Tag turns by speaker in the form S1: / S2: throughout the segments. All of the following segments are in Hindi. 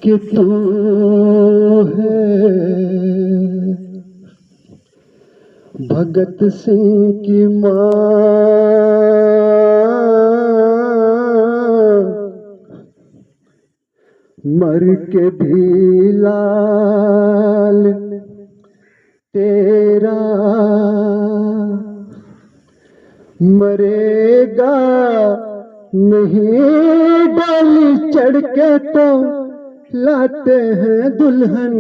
S1: कि तू है भगत सिंह की माँ, मर के भी लाल तेरा मरेगा नहीं। डाली चढ़ के तो लाते हैं दुल्हन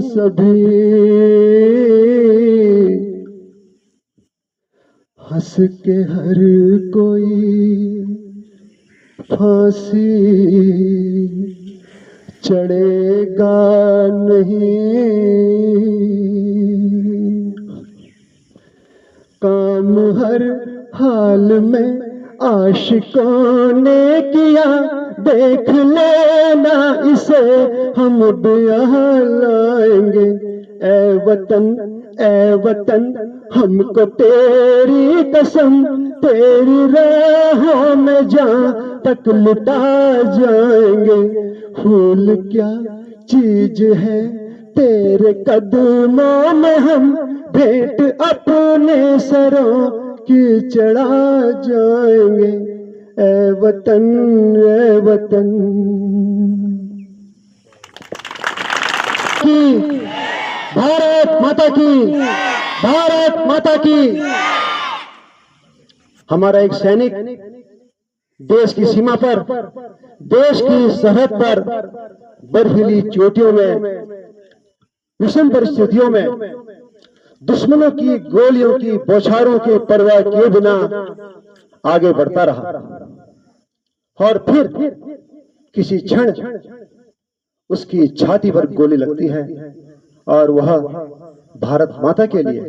S1: सभी, हंस के हर कोई फांसी चढ़ेगा नहीं। काम हर हाल में आशिकों ने किया, देख लेना इसे हम भी यहाँ लाएंगे। ए वतन हमको तेरी कसम, तेरी राहों में जान तक लुटा जाएंगे। फूल क्या चीज है तेरे कदमों में, हम भेंट अपने सरों की चढ़ा जाएंगे। ए वतन की भारत माता की, भारत माता की। हमारा एक सैनिक देश की सीमा पर, देश की सरहद पर, बर्फीली चोटियों में, विषम परिस्थितियों में दुश्मनों की गोलियों की बौछारों की परवाह किए बिना आगे बढ़ता रहा। और फिर किसी क्षण उसकी छाती पर गोली लगती है और वह भारत माता के लिए,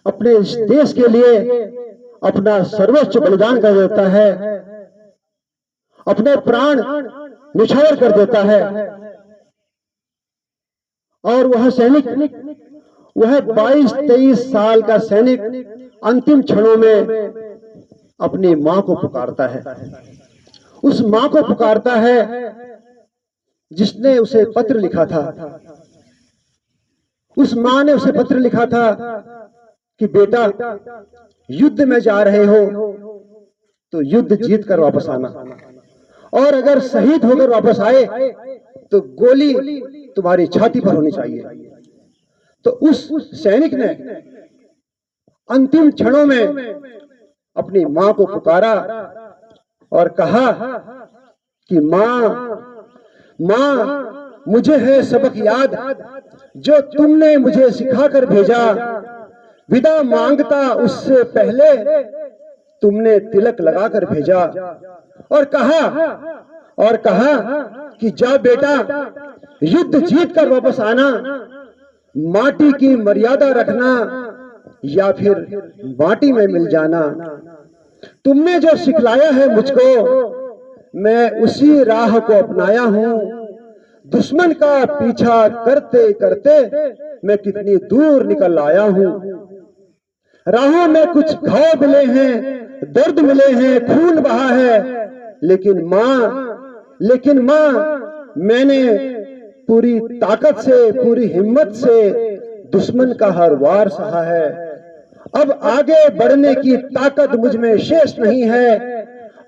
S1: अपने इस देश के लिए अपना सर्वोच्च बलिदान कर देता है, अपने प्राण निछावर कर देता है। और वह सैनिक, वह 22-23 साल का सैनिक अंतिम क्षणों में अपनी मां को पुकारता है। उस मां को पुकारता है जिसने उसे पत्र लिखा था। उस मां ने उसे पत्र लिखा था कि बेटा, युद्ध में जा रहे हो तो युद्ध जीत कर वापस आना, और अगर शहीद होकर वापस आए तो गोली तुम्हारी छाती पर होनी चाहिए। तो उस सैनिक ने अंतिम क्षणों में अपनी मां को पुकारा और कहा कि मां, मुझे है सबक याद जो तुमने मुझे सिखाकर भेजा। विदा मांगता उससे पहले तुमने तिलक लगाकर भेजा। और कहा कि जा बेटा, युद्ध जीत कर वापस आना, माटी की मर्यादा रखना या फिर माटी में मिल जाना। तुमने जो सिखलाया है मुझको, मैं उसी राह को अपनाया हूं। दुश्मन का पीछा करते करते मैं कितनी दूर निकल आया हूं। राहों में कुछ घाव मिले हैं, दर्द मिले हैं, खून बहा है, लेकिन मां, मैंने पूरी ताकत से, पूरी हिम्मत से दुश्मन का हर वार सहा है। अब आगे बढ़ने की ताकत मुझ में शेष नहीं है।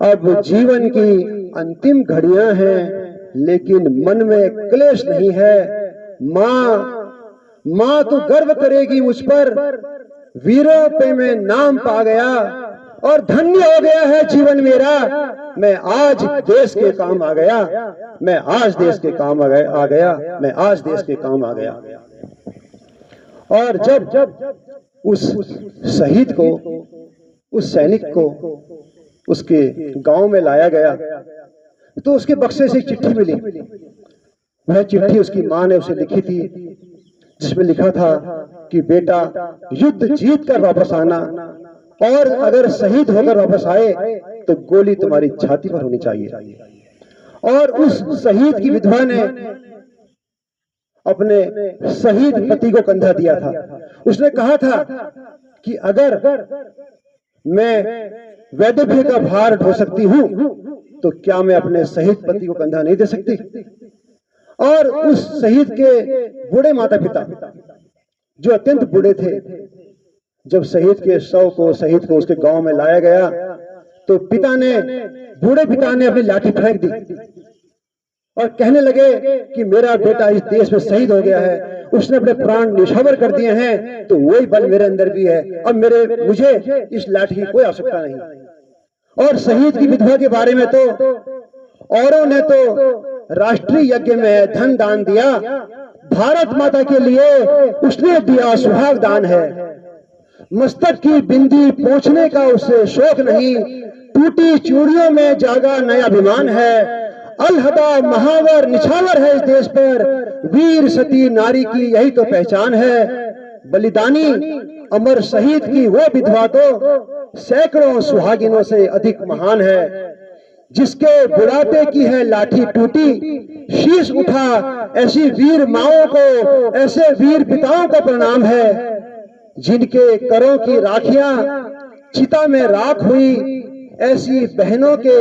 S1: अब जीवन की अंतिम घड़ियां हैं, लेकिन मन में क्लेश नहीं है। मां तो गर्व करेगी मुझ पर, वीरों पे मैं नाम पा गया और धन्य हो गया है जीवन मेरा। मैं आज देश के काम आ गया, मैं आज देश के काम आ गया, मैं आज देश के काम आ गया। और जब उस शहीद को, उस सैनिक को उसके गांव में लाया गया तो उसके बक्से से एक चिट्ठी मिली। वह चिट्ठी उसकी मां ने उसे लिखी थी, जिसमें लिखा था कि बेटा, युद्ध जीत कर वापस आना, और अगर शहीद होकर वापस आए तो गोली तुम्हारी छाती पर होनी चाहिए। और उस शहीद की विधवा ने अपने शहीद पति को कंधा दिया था। उसने कहा था कि अगर मैं वैधव्य का भार ढो सकती हूं तो क्या मैं अपने शहीद पति को कंधा नहीं दे सकती। और उस शहीद के बूढ़े माता पिता जो अत्यंत बूढ़े थे, जब शहीद के शव को, शहीद को उसके गांव में लाया गया तो बूढ़े पिता ने अपनी लाठी फेंक दी और कहने लगे कि मेरा बेटा इस देश में शहीद हो गया है, उसने अपने प्राण न्यौछावर कर दिए हैं, तो वही बल मेरे अंदर भी है और मुझे इस लाठी की कोई आवश्यकता नहीं। और शहीद की विधवा के बारे में तो औरों ने तो राष्ट्रीय यज्ञ में धन दान दिया, भारत माता के लिए उसने दिया सुहाग दान है। मस्तक की बिंदी पोंछने का उसे शौक नहीं, टूटी चूड़ियों में जागा नया अभिमान है। अलहदा महावर निछावर है इस देश पर, वीर सती नारी की यही तो पहचान है। बलिदानी अमर शहीद की वो विधवा तो सैकड़ों सुहागिनों से अधिक महान है। जिसके बुढ़ापे की है लाठी टूटी, शीश उठा ऐसी वीर माओं को, ऐसे वीर पिताओं को प्रणाम है। जिनके करों की राखियां चिता में राख हुई, ऐसी बहनों के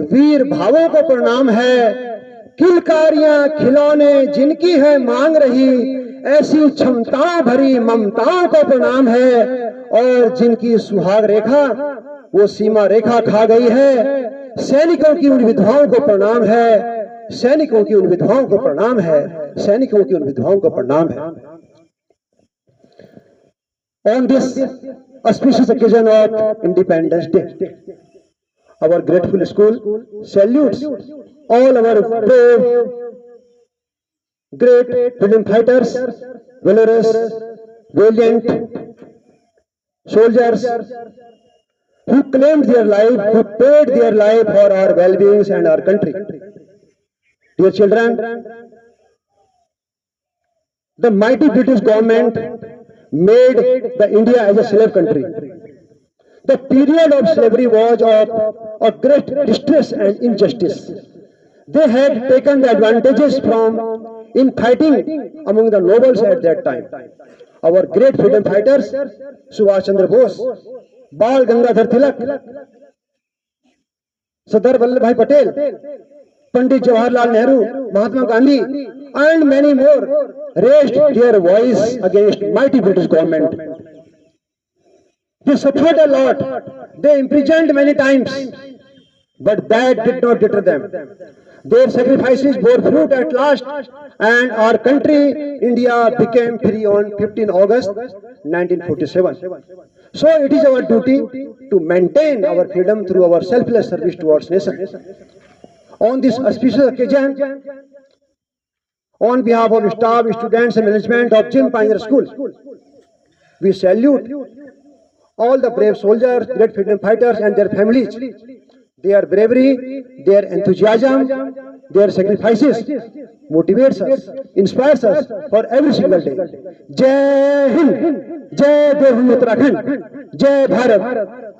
S1: वीर भावों को प्रणाम है। किलकारियां खिलौने जिनकी है मांग रही, ऐसी क्षमताओं भरी ममताओं को प्रणाम है। और जिनकी सुहाग रेखा वो सीमा रेखा खा गई है, सैनिकों की उन विधवाओं को प्रणाम है, सैनिकों की उन विधवाओं को प्रणाम है, सैनिकों की उन विधवाओं को प्रणाम है। On this auspicious occasion of Independence Day, our grateful school salutes all our brave, great freedom fighters, valorous, valiant soldiers who claimed their life, who paid their life for our well-being and our country. Dear children, the mighty British government made the India as a slave country. The period of slavery was of great distress and injustice. They had taken the advantages from in fighting among the nobles at that time. Our great freedom fighters, Subhash Chandra Bose, Bal Gangadhar Tilak, Sardar Vallabhbhai Patel, Pandit Jawaharlal Nehru, Mahatma Gandhi, and many more raised their voice against mighty British government. They suffered a lot. They imprisoned many times, but that did not deter them. Their sacrifices bore fruit at last, and our country, India, became free on 15 August 1947. So it is our duty to maintain our freedom through our selfless service towards nation. On this auspicious occasion, on behalf of staff, students and management of Chin Pioneer School, we salute all the brave soldiers, great freedom fighters and their families. Their bravery, their enthusiasm, their sacrifices motivates us, inspires us for every single day. Jai Hind, Jai Devbhoomi Uttarakhand, Jai Bharat.